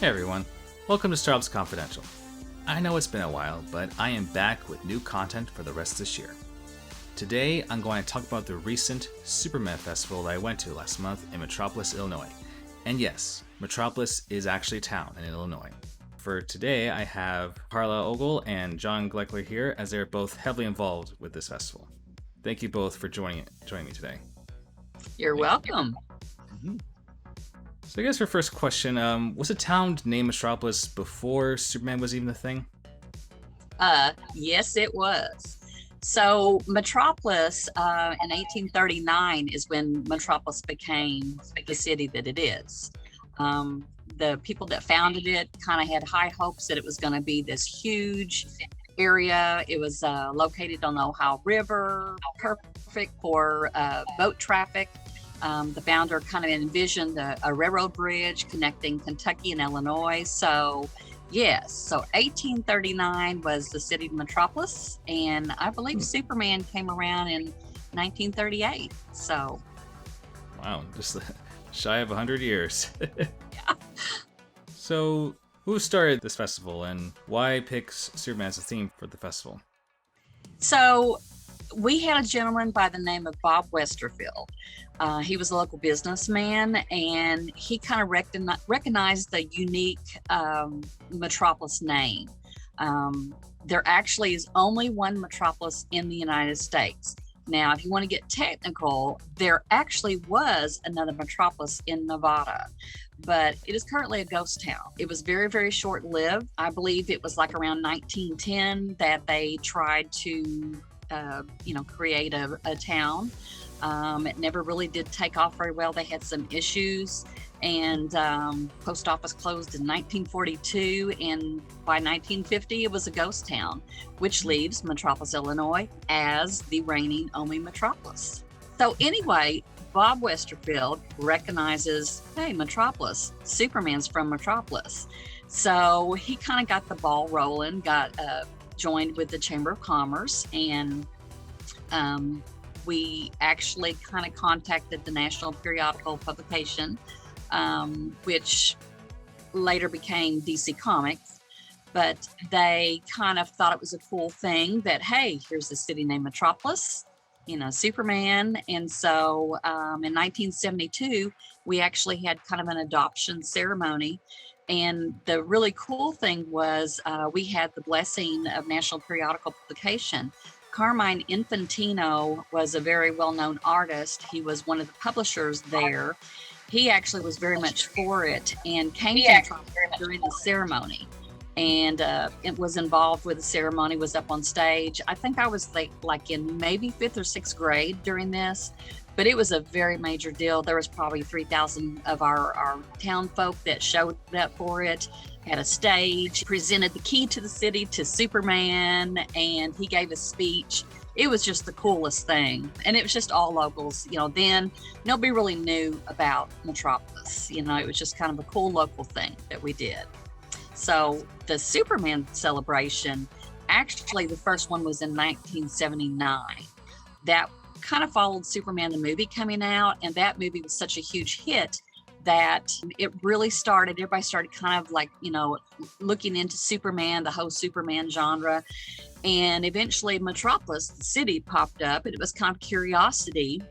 Hey everyone, welcome to Startups Confidential. I know it's been a while, but I am back with new content for the rest of this year. Today, I'm going to talk about the recent Superman Festival that I went to last month in Metropolis, Illinois. And yes, Metropolis is actually a town in Illinois. For today, I have Karla Ogle and John Gleckler here, as they're both heavily involved with this festival. Thank you both for joining me today. You're welcome. So I guess for first question, was a town named Metropolis before Superman was even a thing? Yes, it was. So Metropolis in 1839 is when Metropolis became the city that it is. The people that founded it kind of had high hopes that it was going to be this huge area. It was located on the Ohio River, perfect for boat traffic. The founder kind of envisioned a railroad bridge connecting Kentucky and Illinois. So yes, so 1839 was the city of Metropolis, and I believe Superman came around in 1938. So wow, just shy of 100 years. yeah. So who started this festival and why pick Superman as a theme for the festival? So we had a gentleman by the name of Bob Westerfield. He was a local businessman, and he kind of recognized the unique Metropolis name. There actually is only one Metropolis in the United States. Now, if you want to get technical, there actually was another Metropolis in Nevada, but it is currently a ghost town. It was very, very short-lived. I believe it was like around 1910 that they tried to create a town. It never really did take off very well. They had some issues, and post office closed in 1942, and by 1950 it was a ghost town, which leaves Metropolis, Illinois as the reigning only metropolis. So anyway, Bob Westerfield recognizes, hey, Metropolis, Superman's from Metropolis. So he kind of got the ball rolling, got joined with the Chamber of Commerce, and we actually kind of contacted the National Periodical Publication, which later became DC Comics, but they kind of thought it was a cool thing that, hey, here's a city named Metropolis, Superman. And so in 1972, we actually had kind of an adoption ceremony. And the really cool thing was we had the blessing of National Periodical Publication. Carmine Infantino was a very well-known artist. He was one of the publishers there. He actually was very much for it and came to Metropolis during the ceremony, and it was involved with the ceremony, was up on stage. I think I was like in maybe 5th or 6th grade during this, but it was a very major deal. There was probably 3,000 of our town folk that showed up for it. Had a stage, presented the key to the city to Superman, and he gave a speech. It was just the coolest thing. And it was just all locals. Then nobody really knew about Metropolis. It was just kind of a cool local thing that we did. So the Superman celebration, actually the first one was in 1979. That kind of followed Superman the movie coming out, and that movie was such a huge hit that it really started, everybody started kind of like, looking into Superman, the whole Superman genre. And eventually Metropolis, the city, popped up, and it was kind of curiosity.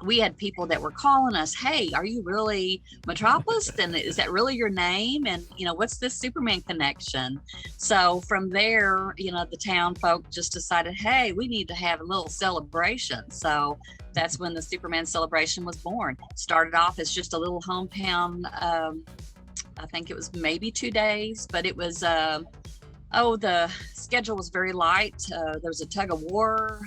We had people that were calling us, hey, are you really Metropolis? And is that really your name? And, what's this Superman connection? So from there, the town folk just decided, hey, we need to have a little celebration. So that's when the Superman celebration was born. Started off as just a little hometown. I think it was maybe 2 days, but it was, the schedule was very light. There was a tug of war,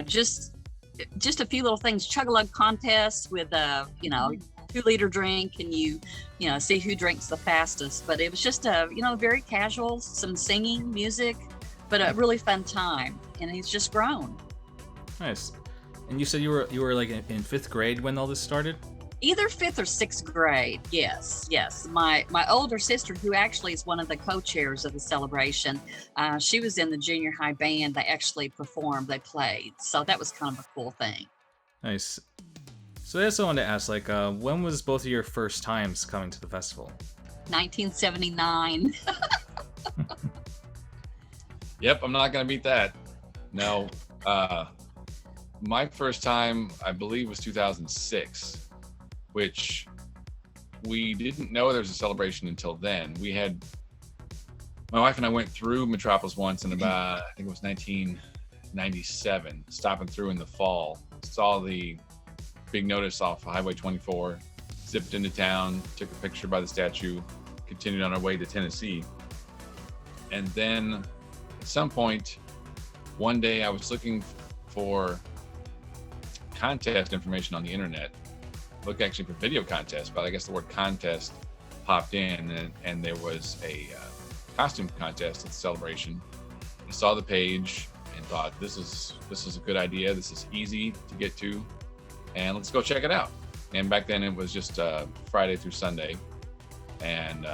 just a few little things, chug-a-lug contests with a 2-liter drink, and you see who drinks the fastest. But it was just a very casual, some singing, music, but a really fun time, and it's just grown. Nice. And you said you were like in 5th grade when all this started? Either 5th or 6th grade. Yes. My older sister, who actually is one of the co-chairs of the celebration, she was in the junior high band. They actually performed, they played. So that was kind of a cool thing. Nice. So I also wanted to ask, when was both of your first times coming to the festival? 1979. Yep, I'm not gonna beat that. No, my first time, I believe, was 2006, which we didn't know there was a celebration until then. My wife and I went through Metropolis once in about, I think it was 1997, stopping through in the fall, saw the big notice off Highway 24, zipped into town, took a picture by the statue, continued on our way to Tennessee. And then at some point, one day I was looking for contest information on the internet, look actually for video contests, but I guess the word contest popped in, and there was a costume contest at the celebration. I saw the page and thought, this is a good idea. This is easy to get to, and let's go check it out. And back then it was just Friday through Sunday, and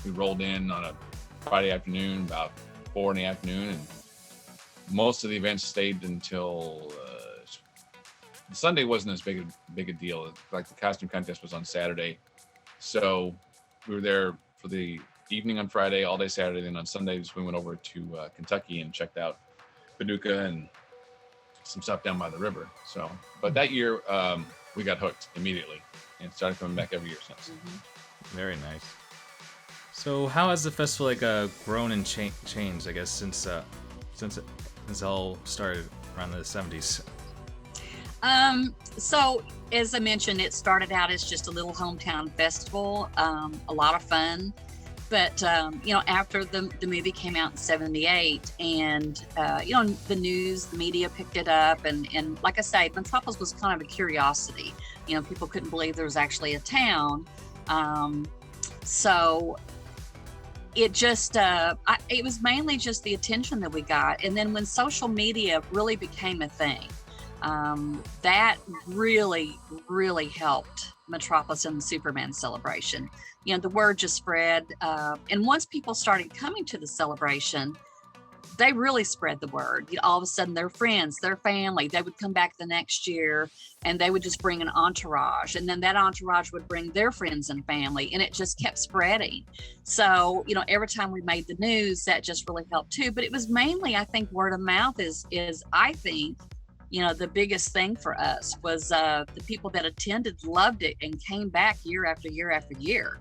we rolled in on a Friday afternoon about 4 in the afternoon, and most of the events stayed until Sunday wasn't as big a deal. Like the costume contest was on Saturday, so we were there for the evening on Friday, all day Saturday. Then on Sundays we went over to Kentucky and checked out Paducah and some stuff down by the river. So, but that year we got hooked immediately and started coming back every year since. Mm-hmm. Very nice. So how has the festival grown and changed, I guess, since it all started around the 70s? So as I mentioned, it started out as just a little hometown festival, a lot of fun. But, after the movie came out in 78 and, the news, the media picked it up. And like I say, Metropolis was kind of a curiosity. People couldn't believe there was actually a town. So it just, it was mainly just the attention that we got. And then when social media really became a thing, that really, really helped Metropolis and the Superman celebration. The word just spread. And once people started coming to the celebration, they really spread the word. All of a sudden, their friends, their family, they would come back the next year and they would just bring an entourage. And then that entourage would bring their friends and family. And it just kept spreading. So, every time we made the news, that just really helped too. But it was mainly, I think, word of mouth is I think, the biggest thing for us was the people that attended loved it and came back year after year after year.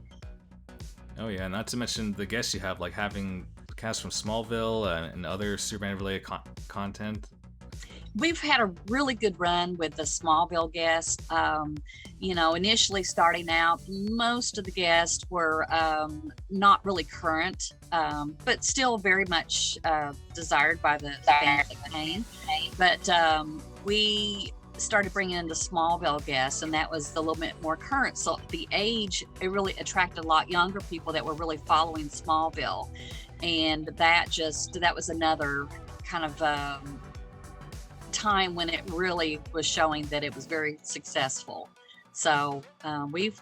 Oh yeah, not to mention the guests you have, like having cast from Smallville and other Superman-related content. We've had a really good run with the Smallville guests. Initially starting out, most of the guests were not really current, but still very much desired by the fans that came. But we started bringing in the Smallville guests, and that was a little bit more current. So the age, it really attracted a lot younger people that were really following Smallville. And that was another kind of time when it really was showing that it was very successful. So we've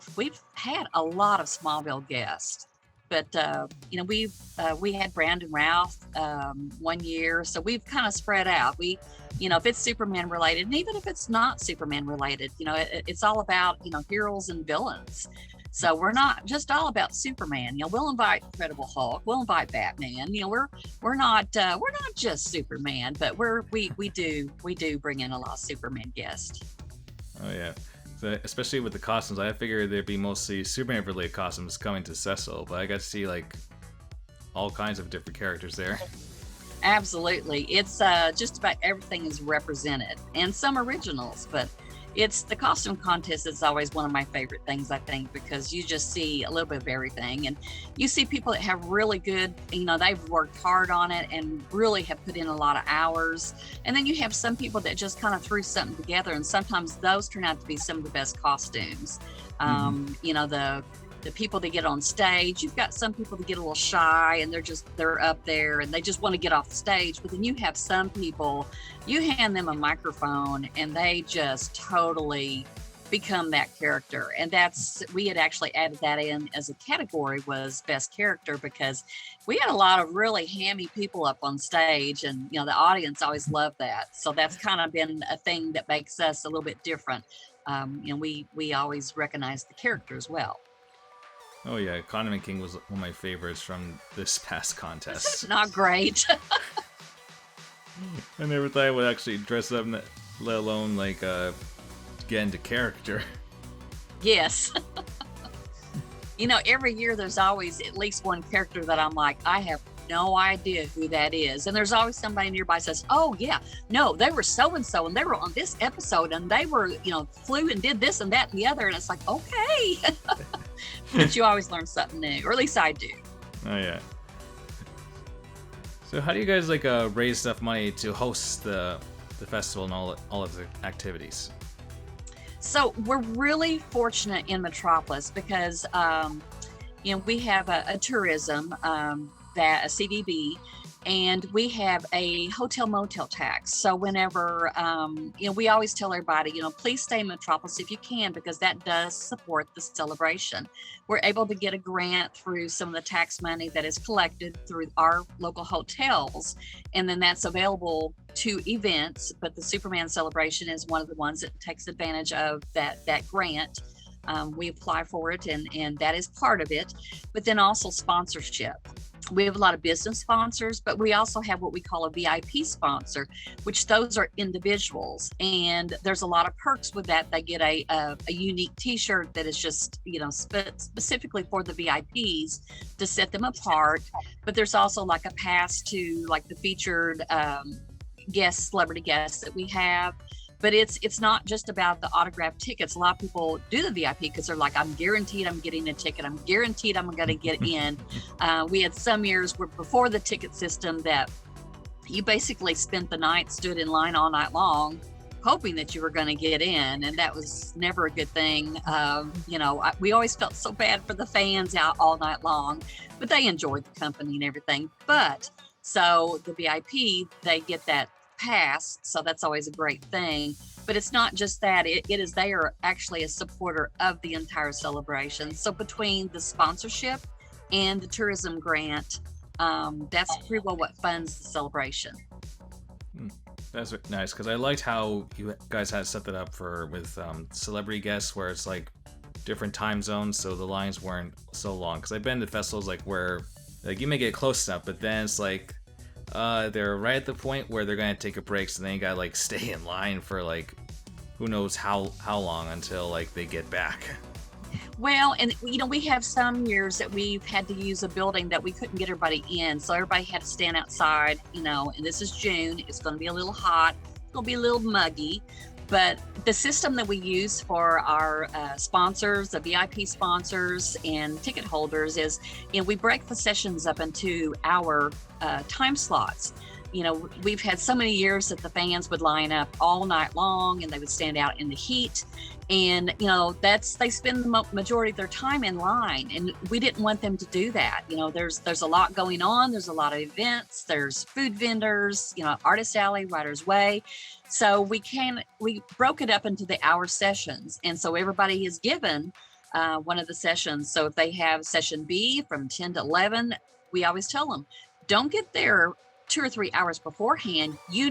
had a lot of Smallville guests, but we had Brandon Routh 1 year, so we've kind of spread out. We, if it's Superman related, and even if it's not Superman related, it's all about heroes and villains. So we're not just all about Superman. We'll invite Incredible Hulk. We'll invite Batman. We're not just Superman, but we do bring in a lot of Superman guests. Oh yeah, so, especially with the costumes. I figured there'd be mostly Superman-related costumes coming to Cecil, but I got to see like all kinds of different characters there. Absolutely, it's just about everything is represented, and some originals, but. It's the costume contest is always one of my favorite things, I think, because you just see a little bit of everything. And you see people that have really good, they've worked hard on it and really have put in a lot of hours. And then you have some people that just kind of threw something together. And sometimes those turn out to be some of the best costumes. The people that get on stage, you've got some people that get a little shy and they're up there and they just want to get off the stage. But then you have some people, you hand them a microphone and they just totally become that character. And we had actually added that in as a category, was best character, because we had a lot of really hammy people up on stage, and the audience always loved that. So that's kind of been a thing that makes us a little bit different. We always recognize the character as well. Oh yeah, Condiment King was one of my favorites from this past contest. It's not great. I never thought I would actually dress up, let alone like get into character. Yes. Every year there's always at least one character that I'm like, I have no idea who that is. And there's always somebody nearby says, oh yeah, no, they were so-and-so and they were on this episode and they were, flew and did this and that and the other. And it's like, okay. But you always learn something new, or at least I do. Oh yeah. So how do you guys raise enough money to host the festival and all of the activities? So we're really fortunate in Metropolis because, we have a tourism, a CDB, and we have a hotel motel tax. So whenever, we always tell everybody, please stay in Metropolis if you can, because that does support the celebration. We're able to get a grant through some of the tax money that is collected through our local hotels. And then that's available to events, but the Superman celebration is one of the ones that takes advantage of that grant. We apply for it and that is part of it, but then also sponsorship. We have a lot of business sponsors, but we also have what we call a VIP sponsor, which those are individuals. And there's a lot of perks with that. They get a unique t-shirt that is just, specifically for the VIPs to set them apart. But there's also like a pass to like the featured celebrity guests that we have. But it's not just about the autographed tickets. A lot of people do the VIP because they're like, I'm guaranteed I'm getting a ticket. I'm guaranteed I'm going to get in. We had some years where before the ticket system that you basically spent the night, stood in line all night long, hoping that you were going to get in. And that was never a good thing. We always felt so bad for the fans out all night long, but they enjoyed the company and everything. But so the VIP, they get that pass, so that's always a great thing. But it's not just that, they are actually a supporter of the entire celebration. So between the sponsorship and the tourism grant, that's pretty well what funds the celebration. That's nice, because I liked how you guys had set that up with celebrity guests, where it's like different time zones, so the lines weren't so long. Because I've been to festivals where you may get close enough, but then it's like they're right at the point where they're gonna take a break, so then you gotta stay in line for who knows how long until they get back. Well, and we have some years that we've had to use a building that we couldn't get everybody in, so everybody had to stand outside. And this is June. It's going to be a little hot. It's going to be a little muggy. But the system that we use for our sponsors, the VIP sponsors and ticket holders is, we break the sessions up into our time slots. We've had so many years that the fans would line up all night long and they would stand out in the heat. And, they spend the majority of their time in line. And we didn't want them to do that. There's a lot going on. There's a lot of events. There's food vendors, Artist Alley, Writer's Way. So we broke it up into the hour sessions. And so everybody is given one of the sessions. So if they have session B from 10 to 11, we always tell them, don't get there 2 or 3 hours beforehand. You're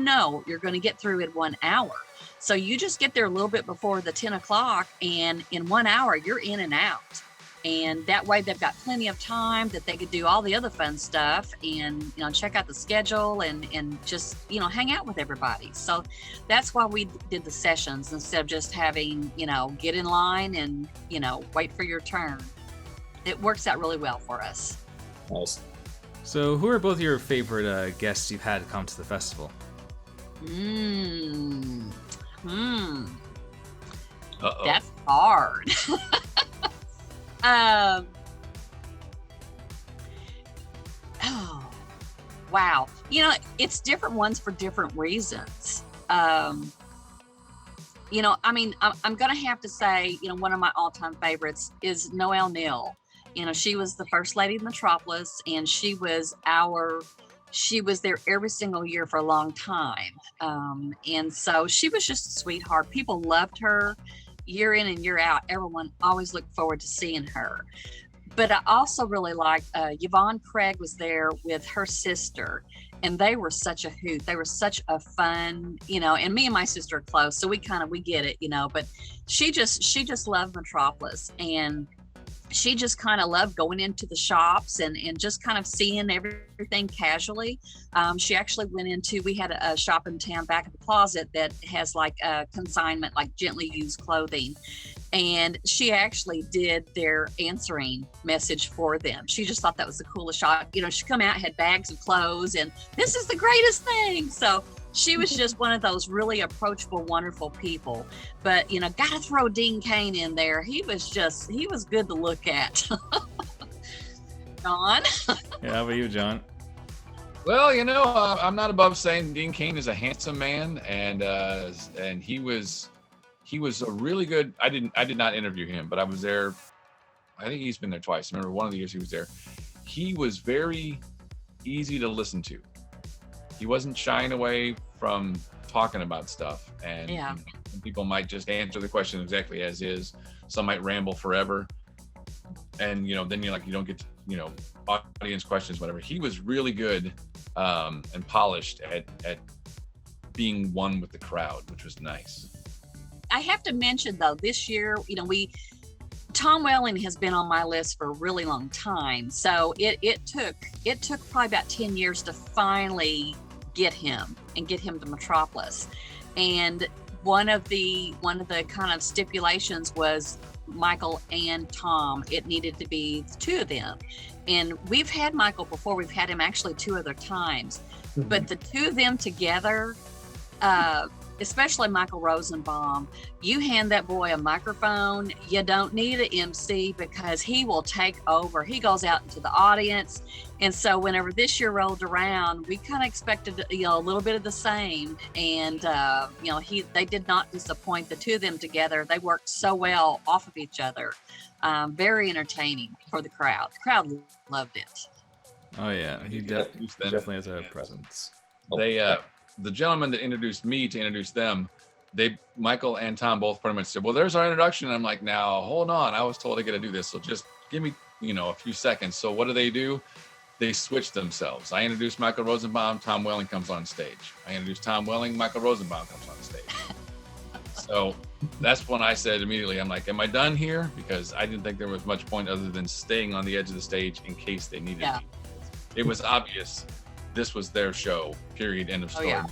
going to get through in 1 hour. So you just get there a little bit before the 10 o'clock, and in 1 hour, you're in and out. And that way they've got plenty of time that they could do all the other fun stuff and, check out the schedule and just, hang out with everybody. So that's why we did the sessions instead of just having, get in line and, wait for your turn. It works out really well for us. Nice. So who are both your favorite guests you've had come to the festival? Uh-oh. That's hard. Oh, wow. It's different ones for different reasons. I'm going to have to say, one of my all-time favorites is Noelle Neal. She was the first lady of Metropolis, and she was there every single year for a long time. And so she was just a sweetheart. People loved her year in and year out. Everyone always looked forward to seeing her. But I also really liked Yvonne Craig was there with her sister, and they were such a hoot. They were such a fun, and me and my sister are close, so we get it, but she just loved Metropolis. And she just kind of loved going into the shops and just kind of seeing everything casually. She actually went into, we had a shop in town back of the closet that has like a consignment, like gently used clothing. And she actually did their answering message for them. She just thought that was the coolest shop. You know, she come out, had bags of clothes, and this is the greatest thing. So she was just one of those really approachable, wonderful people. But, you know, got to throw Dean Cain in there. He was good to look at. John? Yeah, how about you, John? Well, you know, I'm not above saying Dean Cain is a handsome man, and he was a really good. I did not interview him, but I was there. I think he's been there twice. I remember one of the years he was there. He was very easy to listen to. He wasn't shying away from talking about stuff, and Yeah. people might just answer the question exactly as is. Some might ramble forever, and then you're like, you don't get audience questions, whatever. He was really good and polished at being one with the crowd, which was nice. I have to mention though, this year, Tom Welling has been on my list for a really long time. So it took probably about 10 years to finally get him to Metropolis. And one of the kind of stipulations was Michael and Tom. It needed to be the two of them. And we've had Michael before. We've had him actually 2 other times. Mhm. But the two of them together, especially Michael Rosenbaum, you hand that boy a microphone, you don't need an MC because he will take over. He goes out into the audience. And so whenever this year rolled around, we kind of expected, a little bit of the same. And, they did not disappoint. The two of them together, they worked so well off of each other. Very entertaining for the crowd. The crowd loved it. Oh yeah, he definitely has a presence. The gentleman that introduced me to introduce them, Michael and Tom both pretty much said, well, there's our introduction. And I'm like, now hold on, I was told I got to do this, so just give me a few seconds. So what do? They switch themselves. I introduce Michael Rosenbaum, Tom Welling comes on stage. I introduce Tom Welling, Michael Rosenbaum comes on stage. So that's when I said immediately, I'm like, am I done here? Because I didn't think there was much point other than staying on the edge of the stage in case they needed me. It was obvious this was their show, period, end of story. yeah.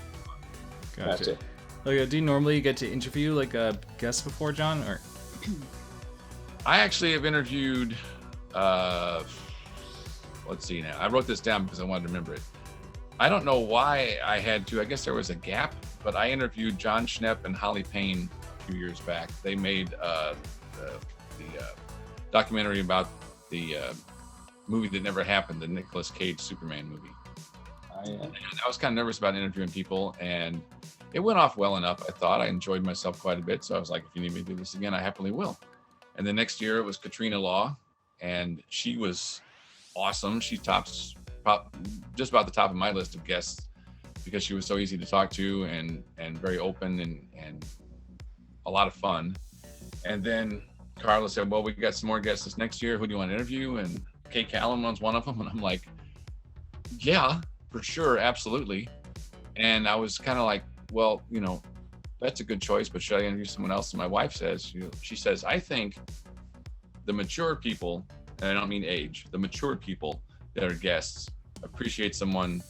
Gotcha. Okay, do you normally get to interview like a guest before, John? Or I actually have interviewed, let's see now. I wrote this down because I wanted to remember it. I don't know why I had to. I guess there was a gap, but I interviewed John Schnepp and Holly Payne a few years back. They made the documentary about the movie that never happened, the Nicolas Cage Superman movie. And I was kind of nervous about interviewing people, and it went off well enough. I thought I enjoyed myself quite a bit, so I was like, if you need me to do this again, I happily will. And the next year it was Katrina Law, and she was awesome. She tops just about the top of my list of guests because she was so easy to talk to and very open and a lot of fun. And then Karla said, well, we got some more guests this next year. Who do you want to interview? And Kay Callan was one of them. And I'm like, yeah, for sure, absolutely. And I was kind of like, well, that's a good choice, but should I interview someone else? And my wife says, she says, I think the mature people, and I don't mean age, the mature people that are guests appreciate someone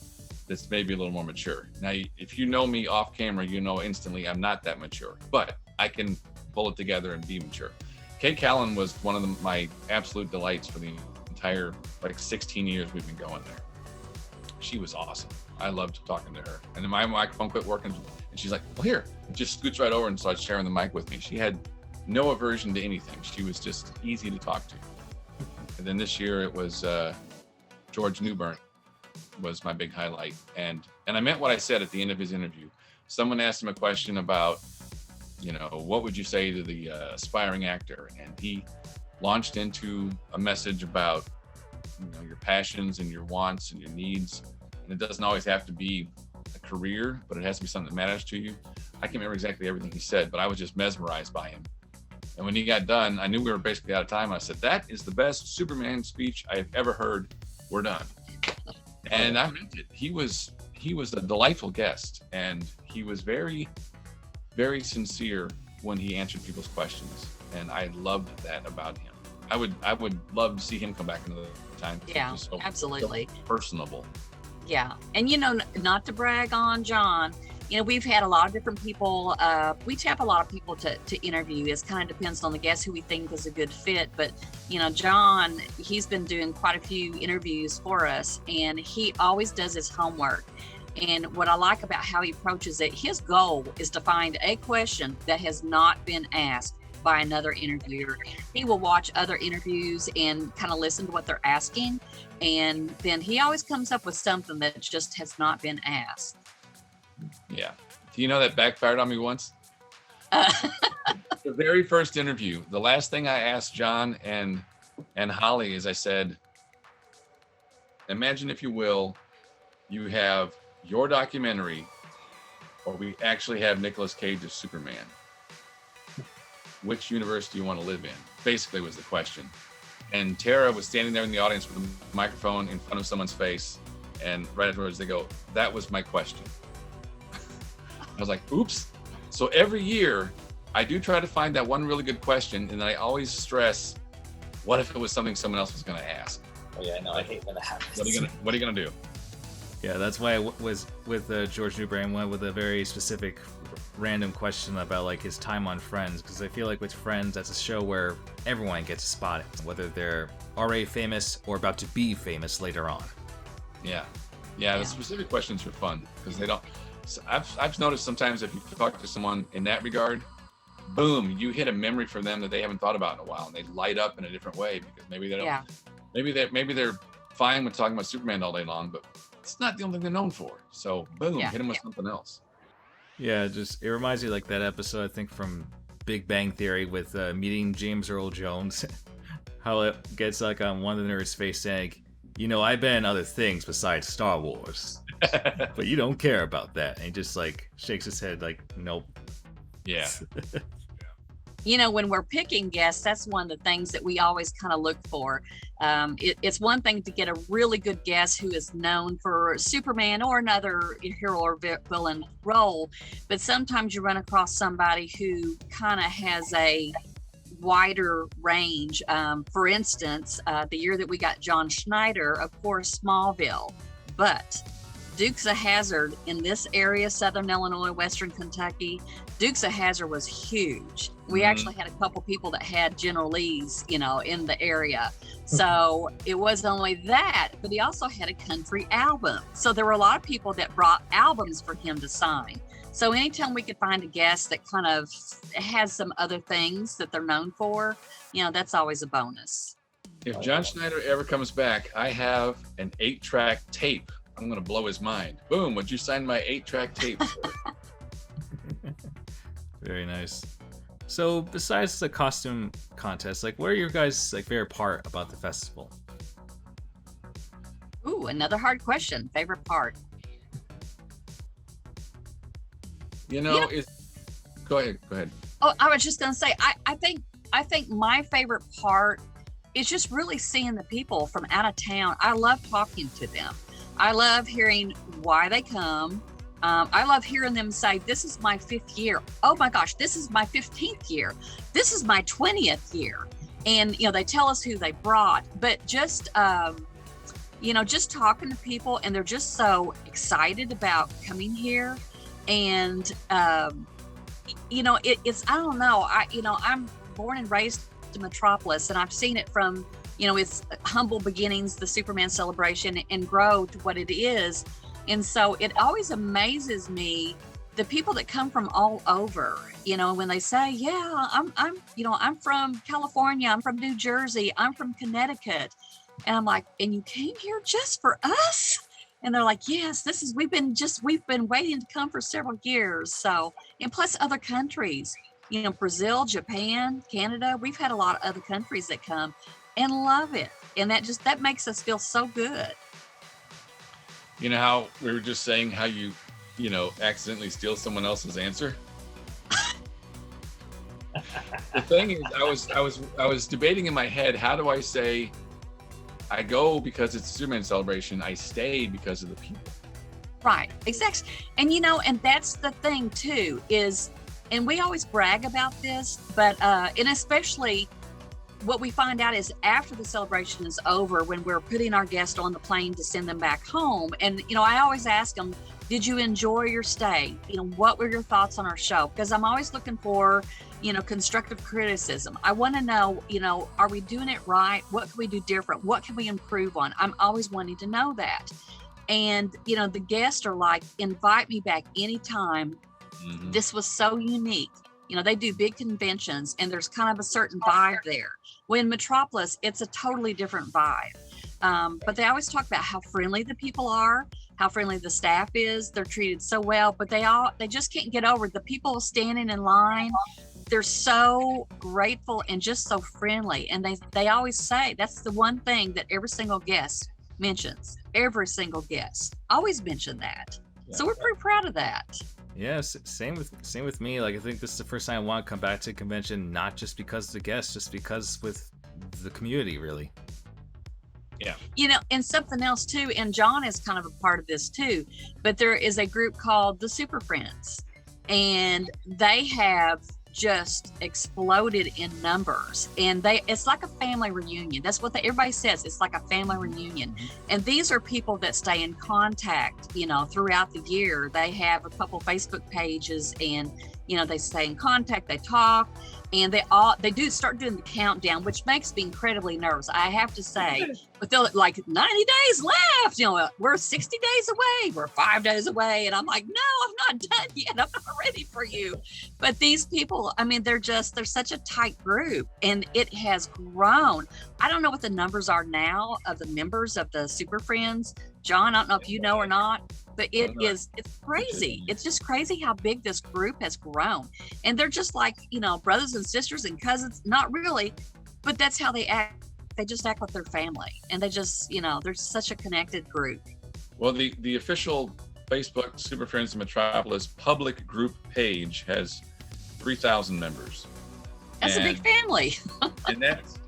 that's maybe a little more mature. Now, if you know me off camera, you know instantly I'm not that mature, but I can pull it together and be mature. Kay Callan was one of my absolute delights for the entire 16 years we've been going there. She was awesome. I loved talking to her. And then my microphone quit working, and she's like, well, here, and just scoots right over and starts sharing the mic with me. She had no aversion to anything. She was just easy to talk to. And then this year it was George Newbern was my big highlight. And I meant what I said at the end of his interview. Someone asked him a question about, what would you say to the aspiring actor? And he launched into a message about, your passions and your wants and your needs. And it doesn't always have to be a career, but it has to be something that matters to you. I can't remember exactly everything he said, but I was just mesmerized by him. And when he got done, I knew we were basically out of time. I said, that is the best Superman speech I've ever heard. We're done. And I meant it. He was a delightful guest, and he was very, very sincere when he answered people's questions. And I loved that about him. I would love to see him come back another time. Yeah, He's just absolutely. so personable. Yeah. And, not to brag on John, we've had a lot of different people. We tap a lot of people to interview. It kind of depends on the guest who we think is a good fit. But, John, he's been doing quite a few interviews for us, and he always does his homework. And what I like about how he approaches it, his goal is to find a question that has not been asked by another interviewer. He will watch other interviews and kind of listen to what they're asking. And then he always comes up with something that just has not been asked. Yeah. Do you know that backfired on me once? The very first interview, the last thing I asked John and Holly is I said, imagine, if you will, you have your documentary, or we actually have Nicolas Cage as Superman. Which universe do you want to live in? Basically was the question. And Tara was standing there in the audience with a microphone in front of someone's face. And right afterwards they go, that was my question. I was like, oops. So every year I do try to find that one really good question. And then I always stress, what if it was something someone else was going to ask? Oh yeah, no, I hate when that happens. What are you gonna do? Yeah, that's why I was with George Newbrain, went with a very specific random question about like his time on Friends, because I feel like with Friends, that's a show where everyone gets spotted, whether they're already famous or about to be famous later on. Yeah. The specific questions are fun because they don't. So I've noticed sometimes if you talk to someone in that regard, boom, you hit a memory for them that they haven't thought about in a while, and they light up in a different way because maybe they don't. Yeah. Maybe they're fine with talking about Superman all day long, but it's not the only thing they're known for. So boom, hit them with something else. Yeah, it reminds me like that episode, I think, from Big Bang Theory with meeting James Earl Jones. How it gets like on one of the nerds' face saying, I've been in other things besides Star Wars, but you don't care about that. And he just like shakes his head like, nope. Yeah. When we're picking guests, that's one of the things that we always kind of look for. It's one thing to get a really good guest who is known for Superman or another hero or villain role, but sometimes you run across somebody who kind of has a wider range. For instance, the year that we got John Schneider, of course, Smallville, but Dukes of Hazzard in this area, Southern Illinois, Western Kentucky, Dukes of Hazzard was huge. We actually had a couple people that had General Lee's, in the area. So it wasn't only that, but he also had a country album. So there were a lot of people that brought albums for him to sign. So anytime we could find a guest that kind of has some other things that they're known for, that's always a bonus. If John Schneider ever comes back, I have an 8-track tape. I'm going to blow his mind. Boom, would you sign my 8-track tape? Very nice. So besides the costume contest, like what are your guys' like favorite part about the festival? Ooh, another hard question. Favorite part? It's go ahead. Oh, I was just going to say, I think my favorite part is just really seeing the people from out of town. I love talking to them. I love hearing why they come. I love hearing them say, this is my 5th year. Oh my gosh, this is my 15th year. This is my 20th year. And, they tell us who they brought, but just talking to people, and they're just so excited about coming here. And, it's, I don't know, I'm born and raised in Metropolis, and I've seen it from, its humble beginnings, the Superman celebration, and grow to what it is. And so it always amazes me, the people that come from all over, when they say, yeah, I'm from California, I'm from New Jersey, I'm from Connecticut. And I'm like, and you came here just for us? And they're like, yes, we've been waiting to come for several years. So, and plus other countries, Brazil, Japan, Canada, we've had a lot of other countries that come and love it. And that makes us feel so good. You know how we were just saying how you accidentally steal someone else's answer? The thing is, I was debating in my head, how do I say I go because it's a Superman celebration, I stay because of the people. Right, exactly. And and that's the thing too, is, and we always brag about this, but and especially what we find out is after the celebration is over, when we're putting our guests on the plane to send them back home, and I always ask them, did you enjoy your stay? What were your thoughts on our show? Because I'm always looking for constructive criticism. I want to know, are we doing it right? What can we do different? What can we improve on? I'm always wanting to know that. And the guests are like, invite me back anytime. Mhm. This was so unique. They do big conventions and there's kind of a certain vibe there. When Metropolis, it's a totally different vibe. But they always talk about how friendly the people are, how friendly the staff is. They're treated so well, but they just can't get over the people standing in line. They're so grateful and just so friendly. And they always say that's the one thing that every single guest mentions. Every single guest always mention that. Yeah. So we're pretty proud of that. Yes, same with me. Like, I think this is the first time I want to come back to a convention, not just because of the guests, just because with the community, really. Yeah. And something else too, and John is kind of a part of this too, but there is a group called the Super Friends, and they have just exploded in numbers, and it's like a family reunion. That's what everybody says. It's like a family reunion. And these are people that stay in contact, throughout the year. They have a couple Facebook pages, and they stay in contact, they talk, and they do start doing the countdown, which makes me incredibly nervous, I have to say. But they're like 90 days left, we're 60 days away, we're 5 days away, and I'm like, no, I'm not done yet, I'm not ready for you. But these people, they're such a tight group, and it has grown. I don't know what the numbers are now of the members of the Super Friends. John, I don't know if you know or not, but it's crazy. It's just crazy how big this group has grown. And they're just like, brothers and sisters and cousins, not really, but that's how they act. They just act like they're family, and they just, they're such a connected group. Well, the official Facebook Super Friends of Metropolis public group page has 3,000 members. That's a big family. And that's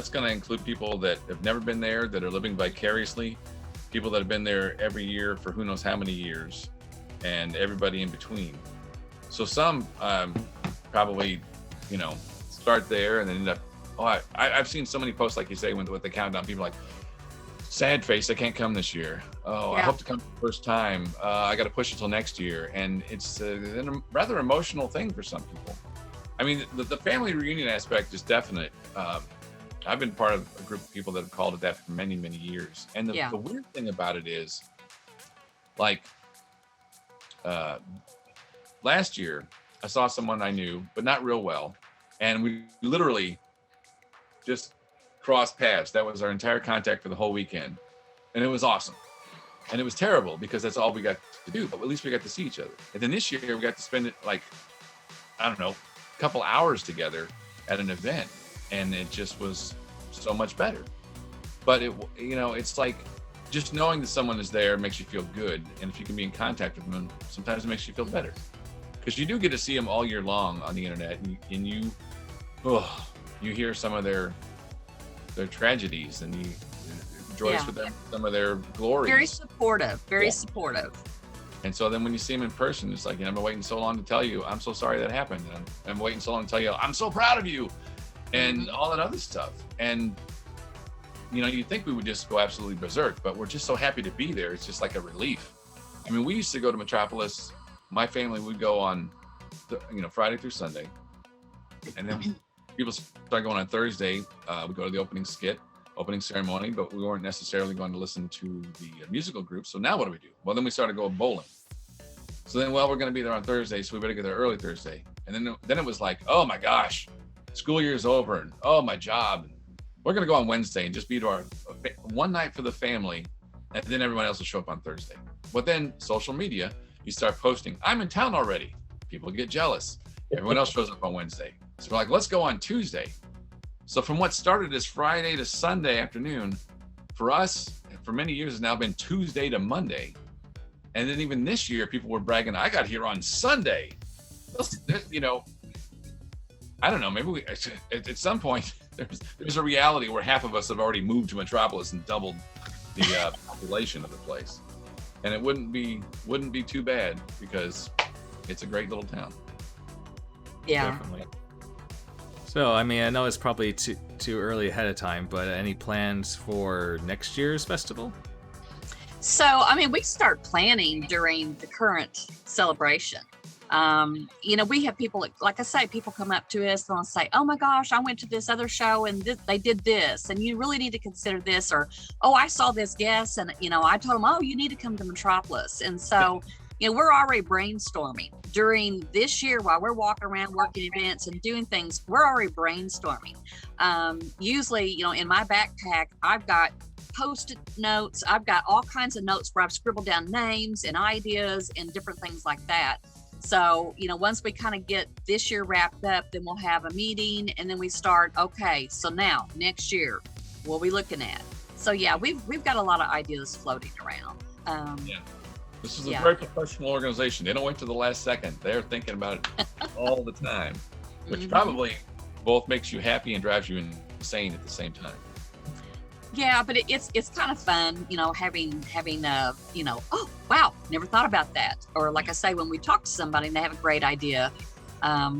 going to include people that have never been there, that are living vicariously, people that have been there every year for who knows how many years, and everybody in between. So some probably, start there and then end up, I've seen so many posts, like you say, with the countdown, people like, sad face, I can't come this year. Oh, yeah. I hope to come for the first time. I got to push until next year. And it's a rather emotional thing for some people. The family reunion aspect is definite. I've been part of a group of people that have called it that for many, many years. And the weird thing about it is, like, last year, I saw someone I knew, but not real well. And we literally just crossed paths. That was our entire contact for the whole weekend. And it was awesome. And it was terrible because that's all we got to do, but at least we got to see each other. And then this year we got to spend it like, I don't know, a couple hours together at an event. And it just was so much better. But it's like just knowing that someone is there makes you feel good. And if you can be in contact with them, sometimes it makes you feel better. Because you do get to see them all year long on the internet, and you hear some of their tragedies, and you rejoice with them, some of their glories. Very supportive, supportive. And so then when you see them in person, it's like, I've been waiting so long to tell you, I'm so sorry that happened. And I'm waiting so long to tell you, I'm so proud of you, and all that other stuff. And you'd think we would just go absolutely berserk, but we're just so happy to be there. It's just like a relief. We used to go to Metropolis. My family would go on, Friday through Sunday, and then people start going on Thursday. We go to the opening ceremony, but we weren't necessarily going to listen to the musical group. So now what do we do? Well, then we started going bowling. So then, we're going to be there on Thursday, so we better get there early Thursday. And then it was like, oh my gosh, school year's over, and oh, my job. We're going to go on Wednesday and just be to our one night for the family, and then everyone else will show up on Thursday. But then social media, you start posting, I'm in town already. People get jealous. Everyone else shows up on Wednesday. So we're like, let's go on Tuesday. So from what started as Friday to Sunday afternoon, for us, for many years, has now been Tuesday to Monday. And then even this year, people were bragging, I got here on Sunday. I don't know, maybe at some point, there's a reality where half of us have already moved to Metropolis and doubled the population of the place. And it wouldn't be too bad, because it's a great little town. Yeah. Definitely. So, I mean, I know it's probably too early ahead of time, but any plans for next year's festival? So, I mean, we start planning during the current celebration. We have people, like I say, people come up to us and they'll say, oh my gosh, I went to this other show and they did this, and you really need to consider this. Or, oh, I saw this guest and, I told them, oh, you need to come to Metropolis. And so, we're already brainstorming during this year while we're walking around working events and doing things. We're already brainstorming. Usually, in my backpack, I've got Post-it notes. I've got all kinds of notes where I've scribbled down names and ideas and different things like that. So, once we kind of get this year wrapped up, then we'll have a meeting and then we start, okay, so now next year, what are we looking at? So yeah, we've got a lot of ideas floating around. This is a very professional organization. They don't wait to the last second. They're thinking about it all the time, which probably both makes you happy and drives you insane at the same time. Yeah, but it's kind of fun, having oh wow, never thought about that. Or like I say, when we talk to somebody and they have a great idea,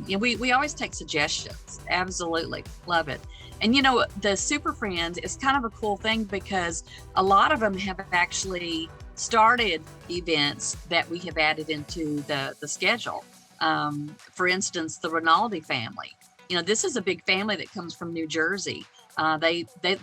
we always take suggestions. Absolutely love it. And the Super Friends is kind of a cool thing because a lot of them have actually started events that we have added into the schedule. For instance, the Rinaldi family. This is a big family that comes from New Jersey.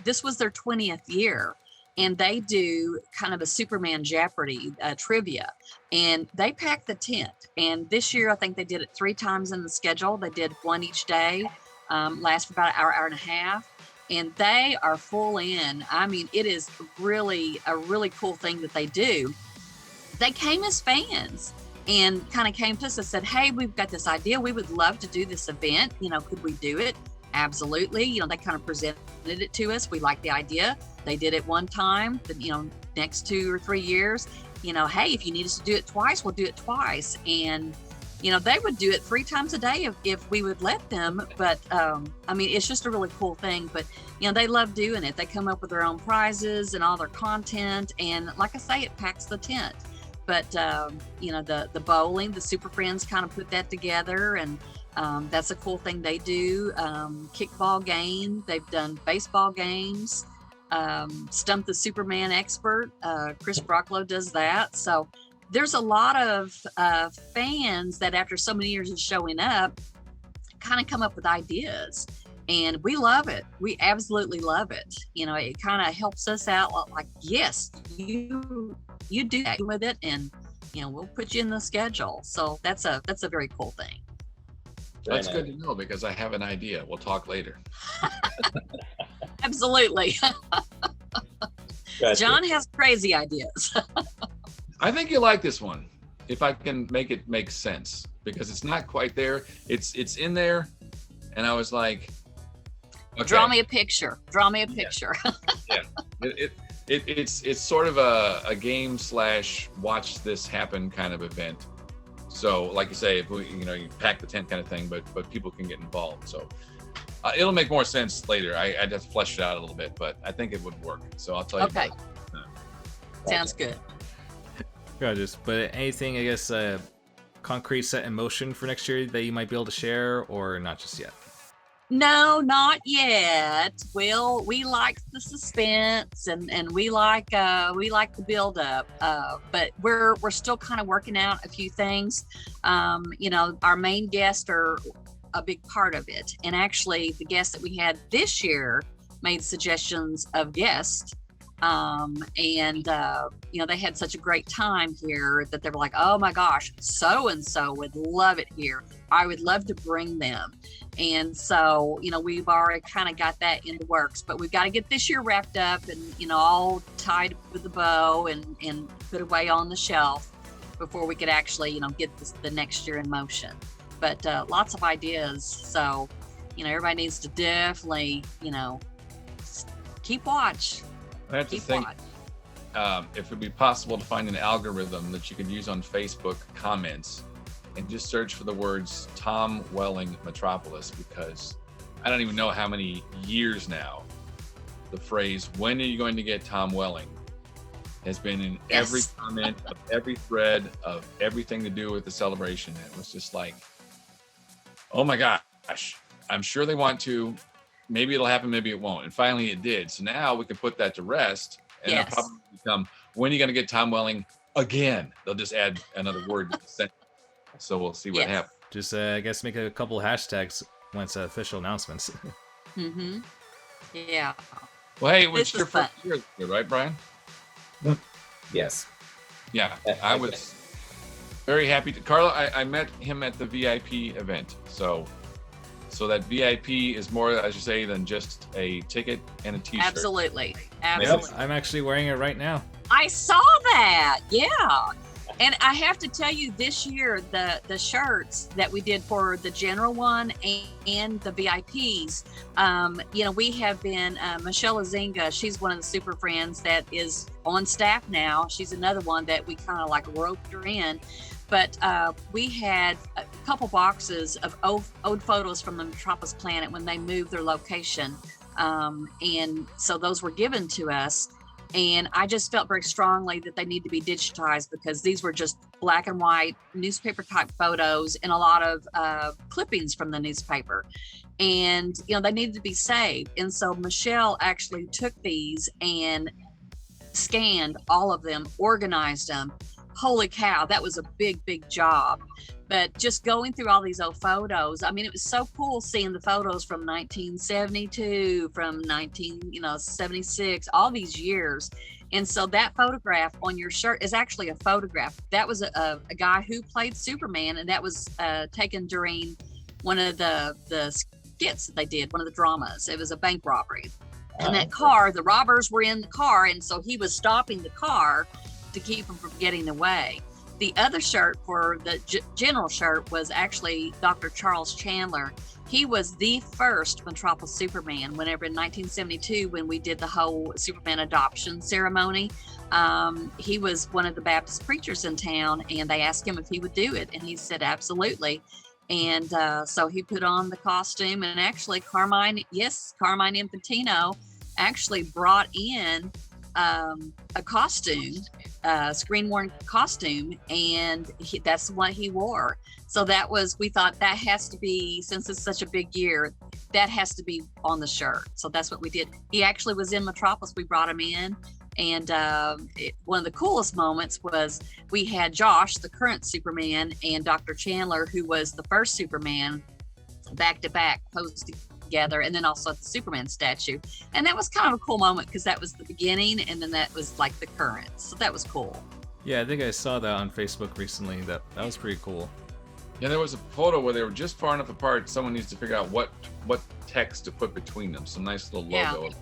This was their 20th year, and they do kind of a Superman Jeopardy trivia, and they pack the tent. And this year, I think they did it 3 times in the schedule. They did one each day, last for about an hour and a half, and they are full in. I mean, it is really a really cool thing that they do. They came as fans and kind of came to us and said, hey, we've got this idea. We would love to do this event. Could we do it? Absolutely. They kind of presented it to us. We liked the idea. They did it one time, next 2 or 3 years, hey, if you need us to do it twice, we'll do it twice. And, they would do it 3 times a day if we would let them. But, it's just a really cool thing. But, they love doing it. They come up with their own prizes and all their content. And like I say, it packs the tent. But, the bowling, the Super Friends kind of put that together, and that's a cool thing they do. Kickball game, they've done baseball games, Stump the Superman Expert, Chris Brocklow does that. So there's a lot of fans that after so many years of showing up kind of come up with ideas, and we love it. We absolutely love it. It kind of helps us out, like, yes, you do that with it, and we'll put you in the schedule. So that's a very cool thing. That's good to know because I have an idea. We'll talk later. Absolutely. John has crazy ideas. I think you like this one, if I can make it make sense, because it's not quite there. It's in there, and I was like, okay. Draw me a picture. Yeah. It's sort of a game / watch this happen kind of event. So, like you say, if we, you pack the tent kind of thing, but people can get involved. So, it'll make more sense later. I'd have to flesh it out a little bit, but I think it would work. So I'll tell you. Okay. About it. Sounds good. Gorgeous. But anything, I guess, concrete set in motion for next year that you might be able to share, or not just yet? No, not yet. We like the suspense and we like the build up. But we're still kind of working out a few things. Our main guests are a big part of it. And actually the guests that we had this year made suggestions of guests. They had such a great time here that they were like, oh my gosh, so-and-so would love it here. I would love to bring them. And so, we've already kind of got that in the works, but we've got to get this year wrapped up and, all tied with a bow and put away on the shelf before we could actually, get the next year in motion. But lots of ideas. So, everybody needs to definitely, keep watch. I have to think if it'd be possible to find an algorithm that you could use on Facebook comments and just search for the words Tom Welling Metropolis, because I don't even know how many years now the phrase, when are you going to get Tom Welling, has been in every comment of every thread of everything to do with the celebration. It was just like, oh my gosh, I'm sure they want to. Maybe it'll happen, maybe it won't. And finally it did. So now we can put that to rest. And Yes. it'll probably become, when are you going to get Tom Welling again? They'll just add another word to the sentence. So we'll see what Yes. happens. Just, I guess, make a couple hashtags when it's official announcements. Mm-hmm. Yeah. Well, hey, it This was your is fun. first year, right, Brian? Yes. Yeah, I was very happy to. Karla, I met him at the VIP event. So that VIP is more, as you say, than just a ticket and a t-shirt. Absolutely. Yep, Absolutely. I'm actually wearing it right now. I saw that. Yeah. And I have to tell you, this year, the shirts that we did for the general one and the VIPs, we have been, Michelle Azinga, she's one of the super friends that is on staff now. She's another one that we kind of like roped her in. But we had a couple boxes of old photos from the Metropolis Planet when they moved their location. And so those were given to us. And I just felt very strongly that they need to be digitized because these were just black and white newspaper type photos and a lot of clippings from the newspaper. And, they needed to be saved. And so Michelle actually took these and scanned all of them, organized them. Holy cow, that was a big, big job. But just going through all these old photos, I mean, it was so cool seeing the photos from 1972, from 1976, all these years. And so that photograph on your shirt is actually a photograph. That was a guy who played Superman, and that was taken during one of the skits that they did, one of the dramas. It was a bank robbery. And that car, the robbers were in the car, and so he was stopping the car to keep them from getting away. The other shirt for the general shirt was actually Dr. Charles Chandler. He was the first Metropolis Superman whenever in 1972 when we did the whole Superman adoption ceremony. He was one of the Baptist preachers in town, and they asked him if he would do it, and he said absolutely. And so he put on the costume, and actually Carmine Infantino actually brought in a costume, screen-worn costume, and that's what he wore. So we thought that has to be, since it's such a big year, that has to be on the shirt. So that's what we did. He actually was in Metropolis. We brought him in, and one of the coolest moments was we had Josh, the current Superman, and Dr. Chandler, who was the first Superman, back to back, posed together, and then also at the Superman statue. And that was kind of a cool moment because that was the beginning, and then that was like the current. So that was cool. Yeah, I think I saw that on Facebook recently. That was pretty cool. Yeah, there was a photo where they were just far enough apart. Someone needs to figure out what text to put between them. Some nice little logo of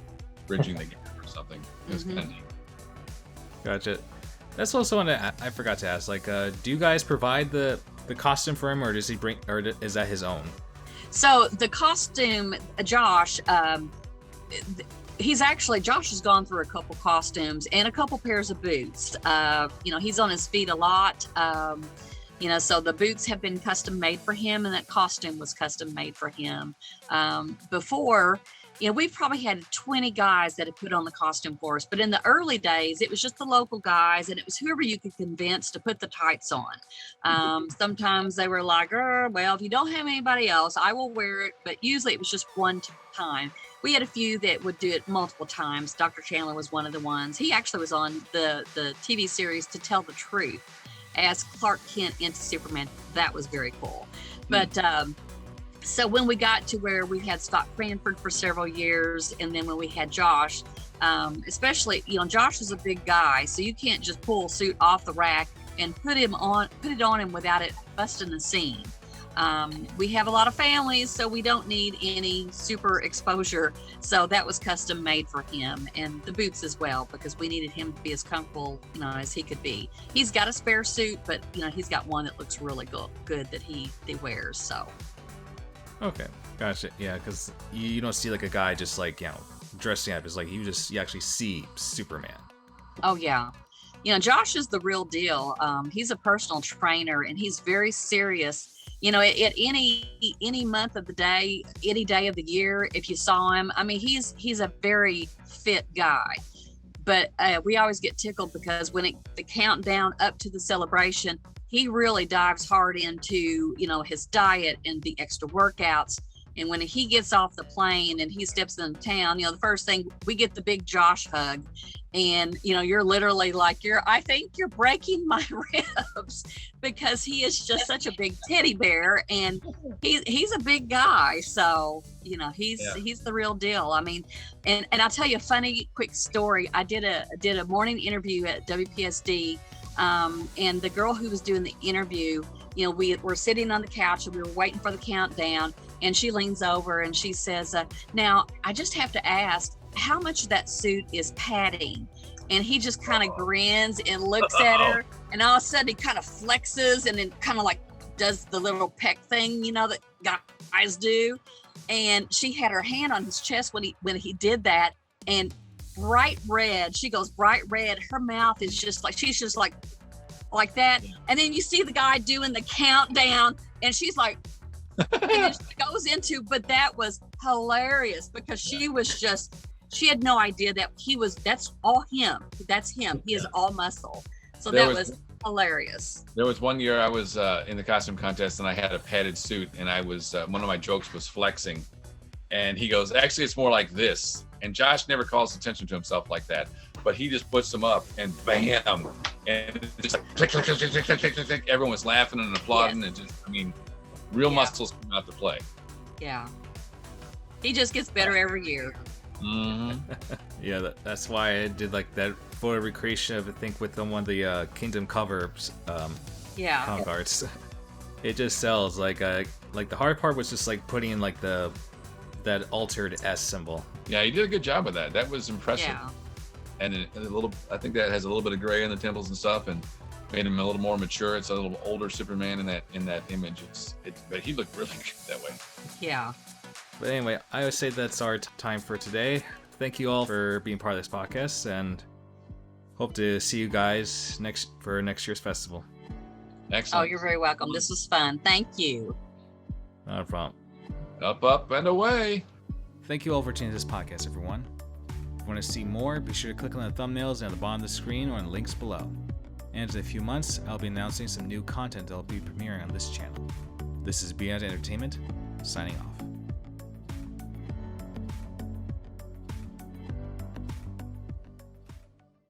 bridging the gap or something. It was kind of neat. Gotcha. That's also one I forgot to ask. Like, do you guys provide the costume for him, or does he bring, or is that his own? So the costume, Josh, Josh has gone through a couple costumes and a couple pairs of boots. He's on his feet a lot. So the boots have been custom made for him, and that costume was custom made for him. Before, we've probably had 20 guys that have put on the costume for us, but in the early days, it was just the local guys, and it was whoever you could convince to put the tights on. Sometimes they were like, well, if you don't have anybody else, I will wear it, but usually it was just one time. We had a few that would do it multiple times. Dr. Chandler was one of the ones. He actually was on the TV series To Tell the Truth as Clark Kent into Superman. That was very cool. But so when we got to where we had Scott Cranford for several years, and then when we had Josh, especially, Josh is a big guy, so you can't just pull a suit off the rack and put it on him without it busting the seam. We have a lot of families, so we don't need any super exposure. So that was custom made for him, and the boots as well, because we needed him to be as comfortable, as he could be. He's got a spare suit, but he's got one that looks really good that he wears. So. Okay, gotcha. Yeah, because you don't see like a guy just like dressing up. It's like you actually see Superman. Oh yeah. Josh is the real deal. He's a personal trainer, and he's very serious. At any month of the day, any day of the year, if you saw him, I mean, he's a very fit guy. But we always get tickled because when the countdown up to the celebration, he really dives hard into, his diet and the extra workouts. And when he gets off the plane and he steps into town, the first thing we get the big Josh hug. And, you're literally like, I think you're breaking my ribs, because he is just such a big teddy bear, and he's a big guy. So, he's the real deal. I mean, and I'll tell you a funny, quick story. I did a morning interview at WPSD, and the girl who was doing the interview, we were sitting on the couch and we were waiting for the countdown, and she leans over and she says, now I just have to ask, how much of that suit is padding? And he just kind of grins and looks at her, and all of a sudden he kind of flexes and then kind of like does the little peck thing, that guys do. And she had her hand on his chest when he did that, and bright red, she goes bright red. Her mouth is just like, she's just like that. And then you see the guy doing the countdown, and she's like, and then she goes into, but that was hilarious, because she had no idea that that's all him. That's him. He is all muscle. So that was hilarious. There was one year I was in the costume contest, and I had a padded suit, and I was, one of my jokes was flexing. And he goes, actually, it's more like this. And Josh never calls attention to himself like that, but he just puts them up and bam. And it's just like click, click, click, click, click, click, click, click. Everyone was laughing and applauding. Yes. And real muscles come out to play. Yeah. He just gets better every year. Mm-hmm. Yeah, that's why I did like that photo recreation of, I think, with one of the Kingdom covers comic arts. It just sells. Like the hard part was just like putting in like that altered S symbol. Yeah, he did a good job of that. That was impressive. Yeah. And I think that has a little bit of gray in the temples and stuff, and made him a little more mature. It's a little older Superman in that image. But he looked really good that way. Yeah. But anyway, I would say that's our time for today. Thank you all for being part of this podcast, and hope to see you guys for next year's festival. Excellent. Oh, you're very welcome. This was fun. Thank you. Not a problem. Up, up, and away. Thank you all for tuning to this podcast, everyone. If you want to see more, be sure to click on the thumbnails at the bottom of the screen or on the links below. And in a few months, I'll be announcing some new content that will be premiering on this channel. This is Beyond Entertainment, signing off.